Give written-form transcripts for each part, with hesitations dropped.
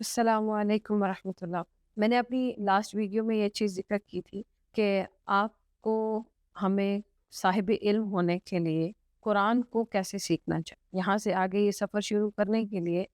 السلام علیکم ورحمۃ اللہ۔ میں نے اپنی لاسٹ ویڈیو میں یہ چیز ذکر کی تھی کہ آپ کو ہمیں صاحب علم ہونے کے لیے قرآن کو کیسے سیکھنا چاہیے۔ یہاں سے آگے یہ سفر شروع کرنے کے لیے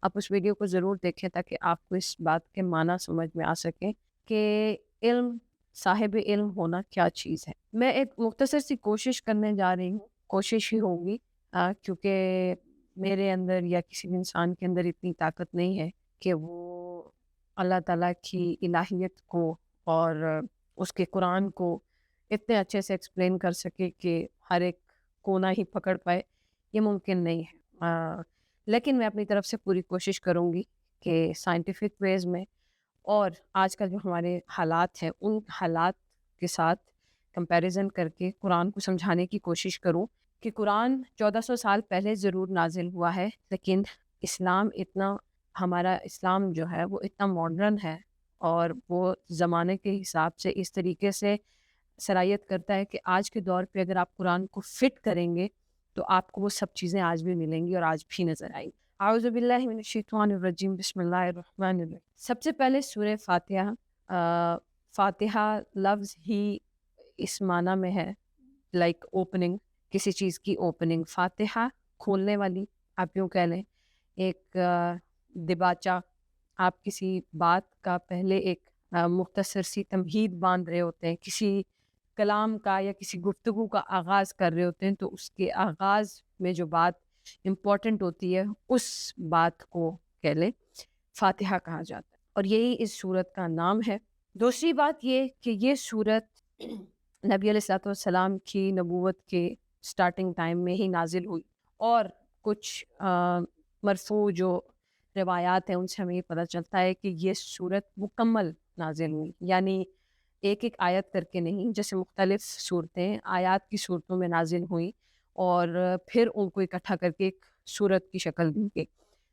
آپ اس ویڈیو کو ضرور دیکھیں تاکہ آپ کو اس بات کے معنی سمجھ میں آ سکیں کہ علم، صاحب علم ہونا کیا چیز ہے۔ میں ایک مختصر سی کوشش کرنے جا رہی ہوں، کوشش ہی ہوگی کیونکہ میرے اندر یا کسی بھی انسان کے اندر اتنی طاقت نہیں ہے کہ وہ اللہ تعالیٰ کی الہیت کو اور اس کے قرآن کو اتنے اچھے سے ایکسپلین کر سکے کہ ہر ایک کونا ہی پکڑ پائے، یہ ممکن نہیں ہے۔ لیکن میں اپنی طرف سے پوری کوشش کروں گی کہ سائنٹیفک ویز میں اور آج کل جو ہمارے حالات ہیں ان حالات کے ساتھ کمپیریزن کر کے قرآن کو سمجھانے کی کوشش کروں کہ قرآن 1400 سال پہلے ضرور نازل ہوا ہے، لیکن ہمارا اسلام جو ہے وہ اتنا ماڈرن ہے اور وہ زمانے کے حساب سے اس طریقے سے صلاحیت کرتا ہے کہ آج کے دور پہ اگر آپ قرآن کو فٹ کریں گے تو آپ کو وہ سب چیزیں آج بھی ملیں گی اور آج بھی نظر آئیں گی۔ اعوذ باللہ من الشیطان الرجیم، بسم اللہ الرحمن الرحیم۔ سب سے پہلے سورہ فاتحہ، فاتحہ لفظ ہی اس معنی میں ہے لائک اوپننگ، کسی چیز کی اوپننگ، فاتحہ کھولنے والی، آپ یوں کہہ لیں ایک دباچہ۔ آپ کسی بات کا پہلے ایک مختصر سی تمہید باندھ رہے ہوتے ہیں، کسی کلام کا یا کسی گفتگو کا آغاز کر رہے ہوتے ہیں تو اس کے آغاز میں جو بات امپورٹنٹ ہوتی ہے اس بات کو کہہ لیں فاتحہ کہا جاتا ہے، اور یہی اس سورت کا نام ہے۔ دوسری بات یہ کہ یہ سورت نبی علیہ الصلوۃ والسلام کی نبوت کے سٹارٹنگ ٹائم میں ہی نازل ہوئی، اور کچھ مرفوع جو روایات ہیں ان سے ہمیں یہ پتہ چلتا ہے کہ یہ سورت مکمل نازل ہوئی، یعنی ایک ایک آیت کر کے نہیں، جیسے مختلف صورتیں آیات کی صورتوں میں نازل ہوئیں اور پھر ان کو اکٹھا کر کے ایک سورت کی شکل دی گئی،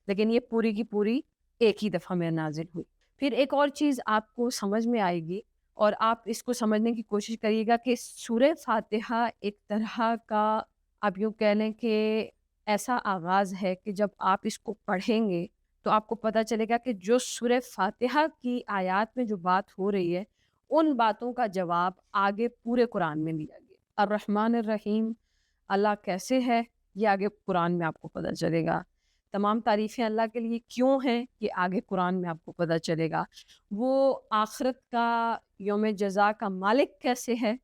لیکن یہ پوری کی پوری ایک ہی دفعہ میں نازل ہوئی۔ پھر ایک اور چیز آپ کو سمجھ میں آئے گی اور آپ اس کو سمجھنے کی کوشش کریے گا کہ سورہ فاتحہ ایک طرح کا، آپ یوں کہہ لیں کہ ایسا آغاز ہے کہ جب آپ اس کو پڑھیں گے تو آپ کو پتہ چلے گا کہ جو سورہ فاتحہ کی آیات میں جو بات ہو رہی ہے ان باتوں کا جواب آگے پورے قرآن میں دیا گیا۔ الرحمن الرحیم، اللہ کیسے ہے، یہ آگے قرآن میں آپ کو پتہ چلے گا۔ تمام تعریفیں اللہ کے لیے کیوں ہیں، یہ آگے قرآن میں آپ کو پتہ چلے گا۔ وہ آخرت کا، یوم جزا کا مالک کیسے ہے،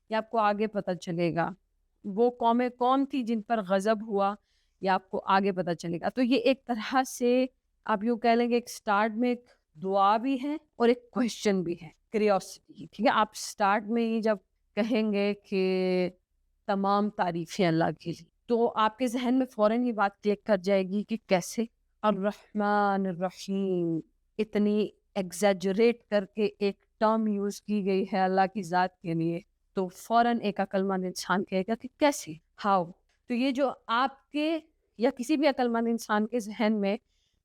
یہ آپ کو آگے پتہ چلے گا۔ وہ قومیں کون تھی جن پر غضب ہوا، یہ آپ کو آگے پتہ چلے گا۔ تو یہ ایک طرح سے آپ یوں کہہ لیں گے ایک سٹارٹ میں ایک دعا بھی ہے اور ایک کوشچن بھی ہے، کریوسٹی، ٹھیک ہے۔ آپ سٹارٹ میں ہی جب کہیں گے کہ تمام تعریفیں اللہ کے لیے تو آپ کے ذہن میں فوراً یہ بات کلک کر جائے گی کہ کیسے الرحمن الرحیم، اتنی ایگزیجریٹ کر کے ایک ٹرم یوز کی گئی ہے اللہ کی ذات کے لیے، تو فوراً ایک عقل مند انسان کہے گا کہ کیسے، ہاؤ۔ تو یہ جو آپ کے یا کسی بھی عقل مند انسان کے ذہن میں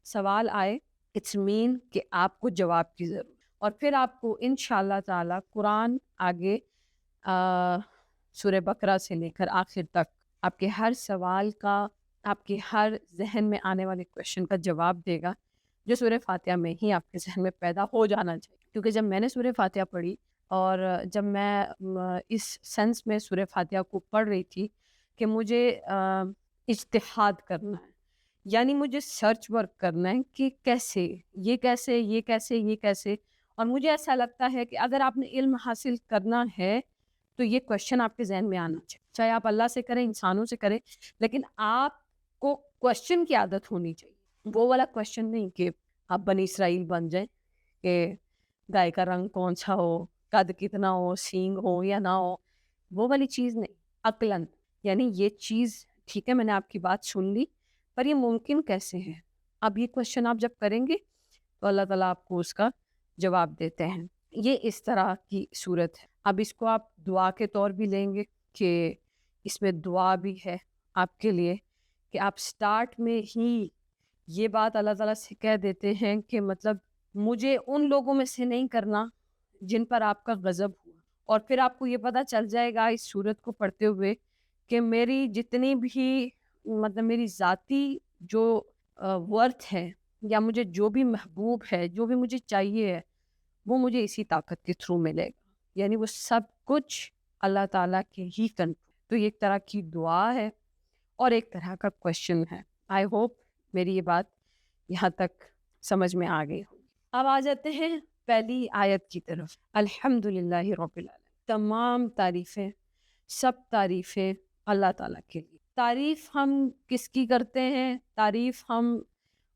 سوال آئے، اٹس مین کہ آپ کو جواب کی ضرورت، اور پھر آپ کو انشاءاللہ تعالی قرآن آگے سورہ بقرہ سے لے کر آخر تک آپ کے ہر سوال کا، آپ کے ہر ذہن میں آنے والے کویشچن کا جواب دے گا، جو سورہ فاتحہ میں ہی آپ کے ذہن میں پیدا ہو جانا چاہیے۔ کیونکہ جب میں نے سورہ فاتحہ پڑھی اور جب میں اس سینس میں سورہ فاتحہ کو پڑھ رہی تھی کہ مجھے اجتہاد کرنا ہے، یعنی مجھے سرچ ورک کرنا ہے کہ کیسے، یہ کیسے، یہ کیسے، یہ کیسے، اور مجھے ایسا لگتا ہے کہ اگر آپ نے علم حاصل کرنا ہے تو یہ کویشچن آپ کے ذہن میں آنا چاہیے، چاہے آپ اللہ سے کریں، انسانوں سے کریں، لیکن آپ کو کویشچن کی عادت ہونی چاہیے۔ وہ والا کویشچن نہیں کہ آپ بنی اسرائیل بن جائیں کہ گائے کا رنگ کون سا ہو، قد کتنا ہو، سینگ ہو یا نہ ہو، وہ والی چیز نہیں، عقلاً، یعنی یہ چیز ٹھیک ہے میں نے آپ کی بات سن لی پر یہ ممکن کیسے ہے۔ اب یہ کویشچن آپ جب کریں گے تو اللہ تعالیٰ آپ کو اس کا جواب دیتے ہیں۔ یہ اس طرح کی صورت ہے۔ اب اس کو آپ دعا کے طور بھی لیں گے کہ اس میں دعا بھی ہے آپ کے لیے کہ آپ سٹارٹ میں ہی یہ بات اللہ تعالیٰ سے کہہ دیتے ہیں کہ مطلب مجھے ان لوگوں میں سے نہیں کرنا جن پر آپ کا غضب ہوا، اور پھر آپ کو یہ پتہ چل جائے گا اس صورت کو پڑھتے ہوئے کہ میری جتنی بھی مطلب میری ذاتی جو ورتھ ہے یا مجھے جو بھی محبوب ہے، جو بھی مجھے چاہیے ہے، وہ مجھے اسی طاقت کے تھرو ملے گا. یعنی وہ سب کچھ اللہ تعالیٰ کے ہی کنٹرول. تو یہ ایک طرح کی دعا ہے اور ایک طرح کا کوشچن ہے. آئی ہوپ میری یہ بات یہاں تک سمجھ میں آ گئی ہوگی. اب آ جاتے ہیں پہلی آیت کی طرف. الحمدللہ رب العالمین. تمام تعریفیں، سب تعریفیں اللہ تعالیٰ کے لیے. تعریف ہم کس کی کرتے ہیں؟ تعریف ہم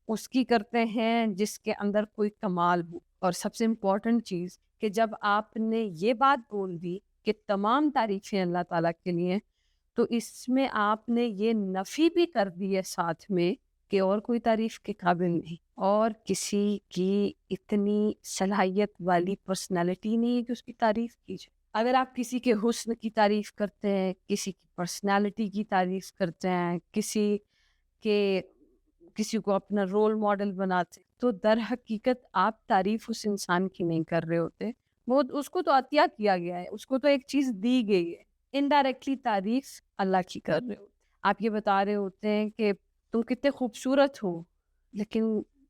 اس کی کرتے ہیں جس کے اندر کوئی کمال ہو. اور سب سے امپورٹنٹ چیز کہ جب آپ نے یہ بات بول دی کہ تمام تعریفیں اللہ تعالیٰ کے لیے، تو اس میں آپ نے یہ نفی بھی کر دی ہے ساتھ میں کہ اور کوئی تعریف کے قابل نہیں، اور کسی کی اتنی صلاحیت والی پرسنالٹی نہیں ہے کہ اس کی تعریف کی جائے. اگر آپ کسی کے حسن کی تعریف کرتے ہیں، کسی کی پرسنالٹی کی تعریف کرتے ہیں، کسی کو اپنا رول ماڈل بناتے، تو در حقیقت آپ تعریف اس انسان کی نہیں کر رہے ہوتے. وہ اس کو تو عطیہ کیا گیا ہے، اس کو تو ایک چیز دی گئی ہے. انڈائریکٹلی تعریف اللہ کی کر رہے ہوتے. آپ یہ بتا رہے ہوتے ہیں کہ تم کتنے خوبصورت ہو، لیکن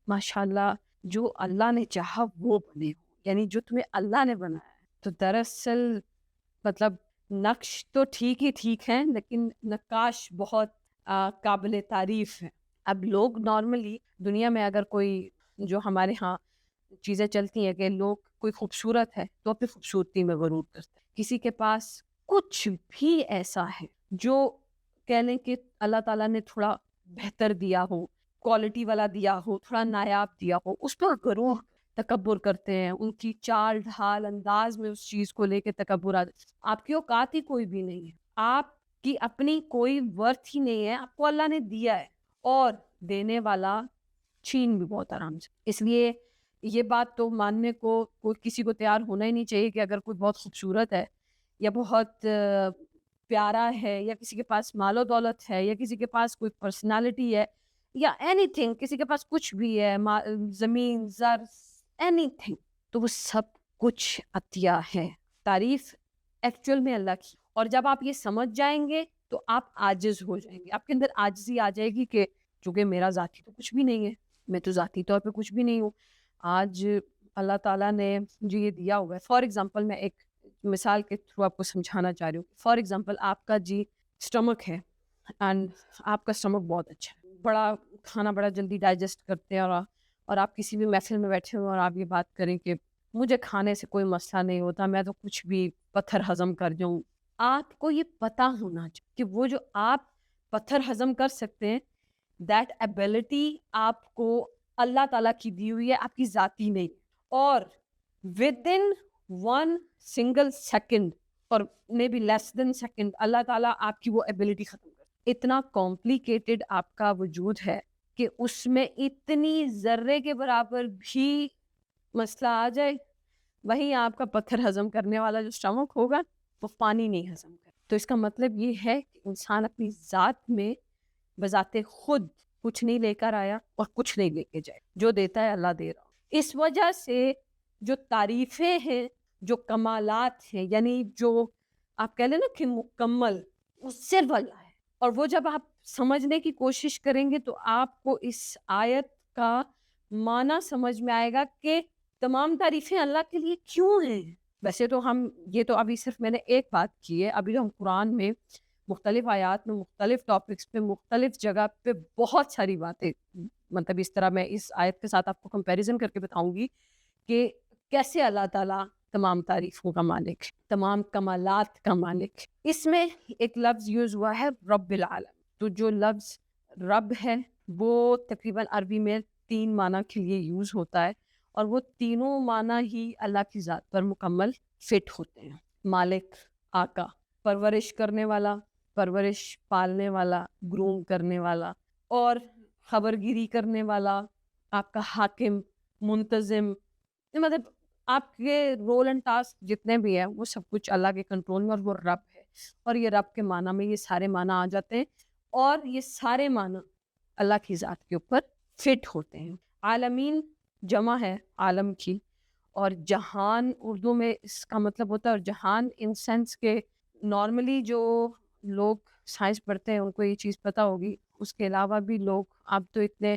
ماشاءاللہ جو اللہ نے چاہا وہ بنے ہو، یعنی جو تمہیں اللہ نے بنایا ہے. تو دراصل مطلب نقش تو ٹھیک ہی ٹھیک ہیں، لیکن نقاش بہت قابل تعریف ہے. اب لوگ نارملی دنیا میں اگر کوئی، جو ہمارے ہاں چیزیں چلتی ہیں کہ لوگ کوئی خوبصورت ہے تو اپنی خوبصورتی میں غرور کرتے ہیں. کسی کے پاس کچھ بھی ایسا ہے جو کہہ لیں کہ اللہ تعالیٰ نے تھوڑا بہتر دیا ہو، کوالٹی والا دیا ہو، تھوڑا نایاب دیا ہو، اس پر غرور تکبر کرتے ہیں. ان کی چال ڈھال انداز میں اس چیز کو لے کے تکبر آپ کی اوقات ہی کوئی بھی نہیں ہے، آپ کی اپنی کوئی ورتھ ہی نہیں ہے. آپ کو اللہ نے دیا ہے اور دینے والا چھین بھی بہت آرام سے. اس لیے یہ بات تو ماننے کو کوئی کسی کو تیار ہونا ہی نہیں چاہیے کہ اگر کوئی بہت خوبصورت ہے یا بہت پیارا ہے یا کسی کے پاس مال و دولت ہے یا کسی کے پاس کوئی پرسنالٹی ہے یا اینی تھنگ، کسی کے پاس کچھ بھی ہے، زمین زر اینی تھنگ، تو وہ سب کچھ عطیہ ہے. تعریف ایکچوئل میں اللہ کی. اور جب آپ یہ سمجھ جائیں گے تو آپ عاجز ہو جائیں گے. آپ کے اندر عاجزی آ جائے گی کہ چونکہ میرا ذاتی تو کچھ بھی نہیں ہے، میں تو ذاتی طور پہ کچھ بھی نہیں ہوں. آج اللہ تعالیٰ نے مجھے یہ دیا ہوا ہے. فار ایگزامپل میں ایک مثال کے تھرو آپ کو سمجھانا چاہ رہی ہوں. فار ایگزامپل آپ کا اسٹمک ہے اینڈ آپ کا اسٹمک بہت اچھا ہے، بڑا کھانا بڑا جلدی ڈائجسٹ کرتے ہیں، اور آپ کسی بھی محفل میں بیٹھے ہوں اور آپ یہ بات کریں کہ مجھے کھانے سے کوئی مسئلہ نہیں ہوتا، میں تو کچھ بھی پتھر ہضم کر جاؤں. آپ کو یہ پتہ ہونا چاہیے کہ وہ جو آپ پتھر ہضم کر سکتے ہیں، دیٹ ایبلٹی آپ کو اللہ تعالیٰ کی دی ہوئی ہے، آپ کی ذاتی نہیں. اور ود ان 1 single second اور may be less then second اللہ تعالیٰ آپ کی وہ ایبلٹی ختم کر. اتنا کمپلیکیٹڈ آپ کا وجود ہے کہ اس میں اتنی ذرے کے برابر بھی مسئلہ آ جائے، وہیں آپ کا پتھر ہضم کرنے والا جو اسٹمک ہوگا وہ پانی نہیں ہضم کرے. تو اس کا مطلب یہ ہے کہ انسان اپنی ذات میں بذات خود کچھ نہیں لے کر آیا اور کچھ نہیں لے کے جائے. جو دیتا ہے اللہ دے رہا. اس وجہ سے جو تعریفیں ہیں، جو کمالات ہیں، یعنی جو آپ کہہ لیں نا کہ مکمل، وہ صرف اللہ ہے. اور وہ جب آپ سمجھنے کی کوشش کریں گے تو آپ کو اس آیت کا معنی سمجھ میں آئے گا کہ تمام تعریفیں اللہ کے لیے کیوں ہیں. ویسے تو یہ تو ابھی صرف میں نے ایک بات کی ہے، ابھی تو ہم قرآن میں مختلف آیات میں مختلف ٹاپکس پہ مختلف جگہ پہ بہت ساری باتیں، مطلب اس طرح میں اس آیت کے ساتھ آپ کو کمپیریزن کر کے بتاؤں گی کہ کیسے اللہ تعالیٰ تمام تعریفوں کا مالک، تمام کمالات کا مالک. اس میں ایک لفظ یوز ہوا ہے رب العالم. تو جو لفظ رب ہے وہ تقریباً عربی میں 3 معنی کے لیے یوز ہوتا ہے، اور وہ تینوں معنی ہی اللہ کی ذات پر مکمل فٹ ہوتے ہیں. مالک، آقا، پرورش کرنے والا، پرورش پالنے والا، گروم کرنے والا، اور خبرگیری کرنے والا، آپ کا حاکم، منتظم. مطلب آپ کے رول اینڈ ٹاسک جتنے بھی ہیں وہ سب کچھ اللہ کے کنٹرول میں، اور وہ رب ہے. اور یہ رب کے معنی میں یہ سارے معنی آ جاتے ہیں، اور یہ سارے معنی اللہ کی ذات کے اوپر فٹ ہوتے ہیں. عالمین جمع ہے عالم کی، اور جہان اردو میں اس کا مطلب ہوتا ہے، اور جہان ان سینس کے نارملی جو لوگ سائنس پڑھتے ہیں ان کو یہ چیز پتہ ہوگی. اس کے علاوہ بھی لوگ اب تو اتنے